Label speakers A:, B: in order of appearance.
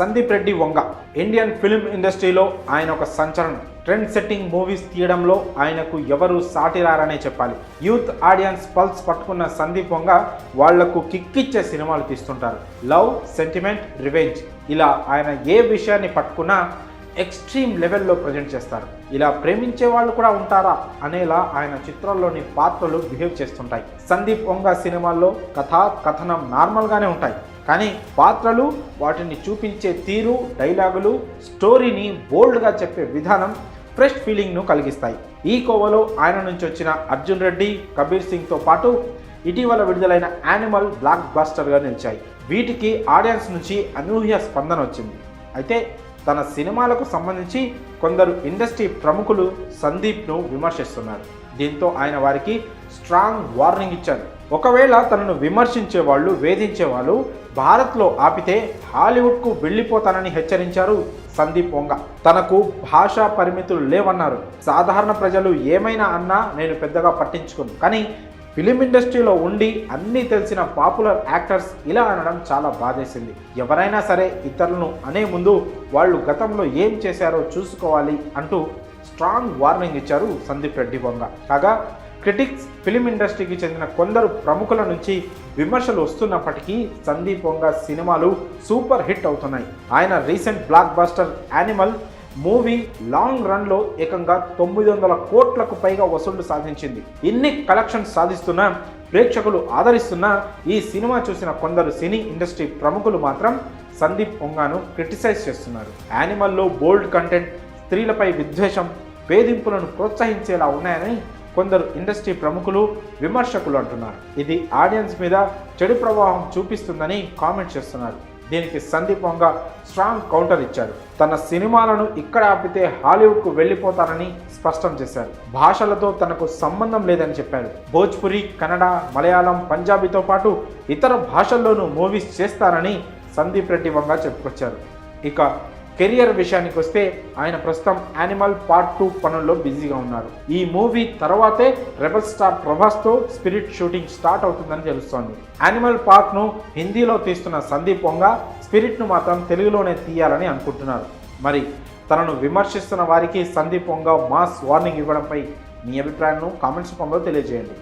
A: Sandeep Reddy Vanga Indian film ఇండస్ట్రీలో ఆయన ఒక సంచలనం. ట్రెండ్ సెట్టింగ్ మూవీస్ తీయడంలో ఆయనకు ఎవరు సాటిరారనే చెప్పాలి. యూత్ ఆడియన్స్ పల్స్ పట్టుకున్న సందీప్ వంగ వాళ్లకు కిక్కిచ్చే సినిమాలు తీస్తుంటారు. లవ్, సెంటిమెంట్, రివెంజ్ ఇలా ఆయన ఏ విషయాన్ని పట్టుకున్నా ఎక్స్ట్రీమ్ లెవెల్లో ప్రజెంట్ చేస్తారు. ఇలా ప్రేమించే వాళ్ళు కూడా ఉంటారా అనేలా ఆయన చిత్రాల్లోని పాత్రలు బిహేవ్ చేస్తుంటాయి. సందీప్ వంగ సినిమాల్లో కథనం నార్మల్గానే ఉంటాయి, కానీ పాత్రలు, వాటిని చూపించే తీరు, డైలాగులు, స్టోరీని బోల్డ్గా చెప్పే విధానం ఫ్రెష్ ఫీలింగ్ను కలిగిస్తాయి. ఈ కోవలో ఆయన నుంచి వచ్చిన అర్జున్ రెడ్డి, కబీర్ సింగ్తో పాటు ఇటీవల విడుదలైన యానిమల్ బ్లాక్ బస్టర్గా నిలిచాయి. వీటికి ఆడియన్స్ నుంచి అనూహ్య స్పందన వచ్చింది. అయితే తన సినిమాలకు సంబంధించి కొందరు ఇండస్ట్రీ ప్రముఖులు సందీప్ను విమర్శిస్తున్నారు. దీంతో ఆయన వారికి స్ట్రాంగ్ వార్నింగ్ ఇచ్చారు. ఒకవేళ తనను విమర్శించే వాళ్ళు, వేధించే వాళ్ళు భారత్లో ఆపితే హాలీవుడ్కు వెళ్ళిపోతానని హెచ్చరించారు సందీప్ వంగ. తనకు భాషా పరిమితులు లేవన్నారు. సాధారణ ప్రజలు ఏమైనా అన్నా నేను పెద్దగా పట్టించుకోను, కానీ ఫిలిం ఇండస్ట్రీలో ఉండి అన్నీ తెలిసిన పాపులర్ యాక్టర్స్ ఇలా అనడం చాలా బాధేసింది. ఎవరైనా సరే ఇతరులను అనే ముందు వాళ్ళు గతంలో ఏం చేశారో చూసుకోవాలి అంటూ స్ట్రాంగ్ వార్నింగ్ ఇచ్చారు సందీప్ రెడ్డి వంగ. కాగా క్రిటిక్స్, ఫిలిం ఇండస్ట్రీకి చెందిన కొందరు ప్రముఖుల నుంచి విమర్శలు వస్తున్నప్పటికీ సందీప్ వంగ సినిమాలు సూపర్ హిట్ అవుతున్నాయి. ఆయన recent blockbuster Animal movie long రన్లో ఏకంగా 900 కోట్లకు పైగా వసూళ్లు సాధించింది. ఇన్ని కలెక్షన్స్ సాధిస్తున్నా, ప్రేక్షకులు ఆదరిస్తున్నా ఈ సినిమా చూసిన కొందరు సినీ ఇండస్ట్రీ ప్రముఖులు మాత్రం సందీప్ వంగను క్రిటిసైజ్ చేస్తున్నారు. యానిమల్లో బోల్డ్ కంటెంట్, స్త్రీలపై విద్వేషం, వేధింపులను ప్రోత్సహించేలా ఉన్నాయని కొందరు ఇండస్ట్రీ ప్రముఖులు, విమర్శకులు అంటున్నారు. ఇది ఆడియన్స్ మీద చెడు ప్రభావం చూపిస్తుందని కామెంట్ చేస్తున్నారు. దీనికి సందీప్ వంగ స్ట్రాంగ్ కౌంటర్ ఇచ్చారు. తన సినిమాలను ఇక్కడ ఆపితే హాలీవుడ్కు వెళ్ళిపోతానని స్పష్టం చేశారు. భాషలతో తనకు సంబంధం లేదని చెప్పారు. భోజ్పురి, కన్నడ, మలయాళం, పంజాబీతో పాటు ఇతర భాషల్లోనూ మూవీస్ చేస్తారని సందీప్ రెడ్డి వంగ చెప్పుకొచ్చారు. ఇక కెరియర్ విషయానికి వస్తే ఆయన ప్రస్తుతం యానిమల్ పార్ట్ 2 పనుల్లో బిజీగా ఉన్నారు. ఈ మూవీ తర్వాతే రెబల్ స్టార్ ప్రభాస్తో స్పిరిట్ షూటింగ్ స్టార్ట్ అవుతుందని తెలుస్తోంది. యానిమల్ పార్ట్ను హిందీలో తీస్తున్న సందీప్ వంగ స్పిరిట్ను మాత్రం తెలుగులోనే తీయాలని అనుకుంటున్నారు. మరి తనను విమర్శిస్తున్న వారికి సందీప్ వంగ మాస్ వార్నింగ్ ఇవ్వడంపై మీ అభిప్రాయాలను కామెంట్స్ రూపంలో తెలియజేయండి.